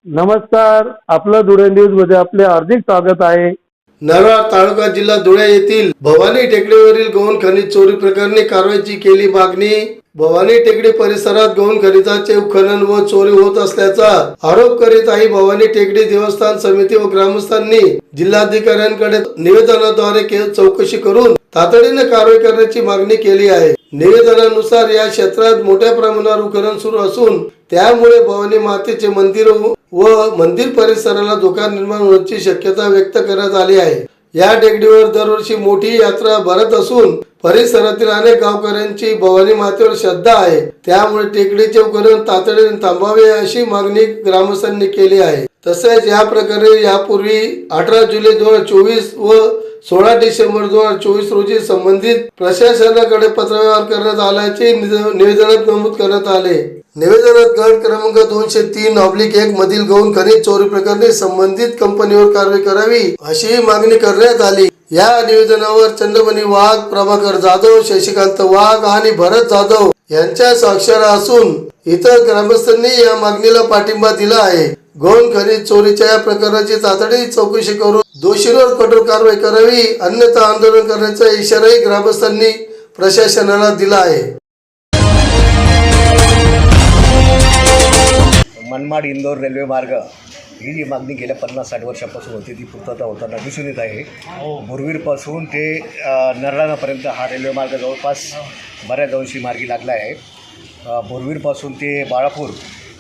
नमस्कार, आपलं धुळे न्यूज मध्ये आपले हार्दिक स्वागत आहे। नरवाड तालुका जिल्हा धुळे येथील भवानी टेकडीवरील गौण खनिज चोरी प्रकरणी कारवाईची केली मागणी। भवानी टेकडी परिसरात गौण खनिजाचे उत्खनन व चोरी होत असल्याचा आरोप करीत आहे। भवानी टेकडी देवस्थान समिती व ग्रामस्थांनी जिल्हाधिकाऱ्यांकडे निवेदनाद्वारे चौकशी करून तातडीने कारवाई करण्याची मागणी केली आहे। निवेदनानुसार या क्षेत्रात मोठ्या प्रमाणावर उत्खनन सुरू असून त्यामुळे भवानी मातेचे मंदिर व मंदिर परिसराला धोका निर्माण होण्याची शक्यता व्यक्त करण्यात आली आहे। या टेकडीवर दरवर्षी मोठी यात्रा भरत असून परिसरातील अनेक गावकऱ्यांची भवानी मातेवर श्रद्धा आहे। त्यामुळे टेकडीचे उत्खनन तातडीने थांबावे अशी मागणी ग्रामस्थांनी केली आहे। तसेच या प्रकारे यापूर्वी 18 जुलै 2024 व 16 डिसेंबर 2024 रोजी संबंधित प्रशासनाकडे पत्रव्यवहार करण्यात आल्याचे निवेदनात नमूद करण्यात आले। निवेदनात गट क्रमांक 203/1 मधील गौण खनिज चोरी प्रकरणी संबंधित कंपनीवर कारवाई करावी अशी मागणी करण्यात आली। या निवेदनावर चंद्रमणी वाघ, प्रभाकर जाधव, शशिकांत वाघ आणि भरत जाधव यांच्या स्वाक्षऱ्या असून इतर ग्रामस्थांनी या मागणीला पाठिंबा दिला आहे। गौण खनिज चोरीच्या या प्रकरणाची तातडीने चौकशी करून दोषींवर कठोर कारवाई करावी, अन्यथा आंदोलन करण्याचा इशाराही ग्रामस्थांनी प्रशासनाला दिला आहे। मनमाड इंदोर रेल्वे मार्ग ही जी मागणी गेल्या 50-60 वर्षापासून होती ती पूर्तता होताना दिसून येत आहे। बोरवीरपासून ते नरळाणापर्यंत हा रेल्वे मार्ग जवळपास बऱ्याच अंशी मार्गी लागला आहे। बोरवीरपासून ते बाळापूर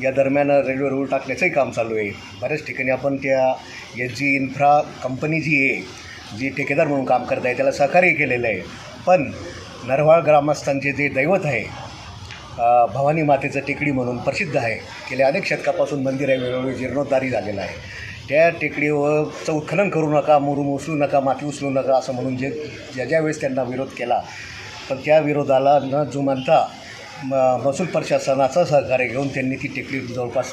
या दरम्यान रेल्वे रूळ टाकण्याचंही काम चालू आहे। बऱ्याच ठिकाणी आपण त्या SG इन्फ्रा कंपनी जी आहे, जी ठेकेदार म्हणून काम करत आहे, त्याला सहकार्य केलेलं आहे। पण नरवाड ग्रामस्थांचे जे दैवत आहे भवानी मातेचं टेकडी म्हणून प्रसिद्ध आहे, गेल्या अनेक शतकापासून मंदिर आहे, वेळोवेळी जीर्णोद्धारी झालेलं आहे। त्या टेकडीवरचं उत्खनन करू नका, मुरुम उचलू नका, माती उचलू नका असं म्हणून ज्या वेळेस त्यांना विरोध केला, पण त्या विरोधाला न जुमानता महसूल प्रशासनाचं सहकार्य घेऊन त्यांनी ती टेकडी जवळपास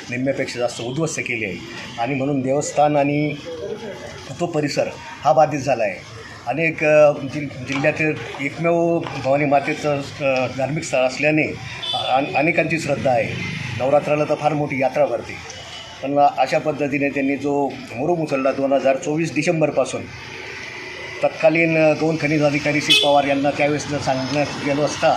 निम्म्यापेक्षा जास्त उद्ध्वस्त केली आहे। आणि म्हणून देवस्थान आणि तो परिसर हा बाधित झाला आहे। अनेक जिल्ह्यातील एकमेव भवानी मातेचं धार्मिक स्थळ असल्याने अनेकांची श्रद्धा आहे। नवरात्राला तर फार मोठी यात्रा भरते, पण अशा पद्धतीने त्यांनी जो मुरुम उचलला 2024 डिसेंबरपासून तत्कालीन गौण खनिज अधिकारी श्री पवार यांना त्यावेळेस जर सांगण्यात गेलो असता,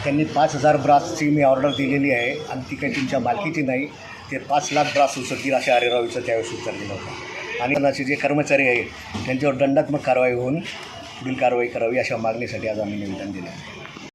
त्यांनी 5000 ब्रासची मी ऑर्डर दिलेली आहे आणि ती काही तुमच्या मालकीची नाही, ते 5 लाख ब्रास उचलतील अशा आरेरावीचं त्यावेळेस उत्तर दिलं होतं। आणि असे जे कर्मचारी आहेत त्यांच्यावर दंडात्मक कारवाई होऊन पुढील कारवाई करावी अशा मागणीसाठी आज आम्ही निवेदन दिलं आहे।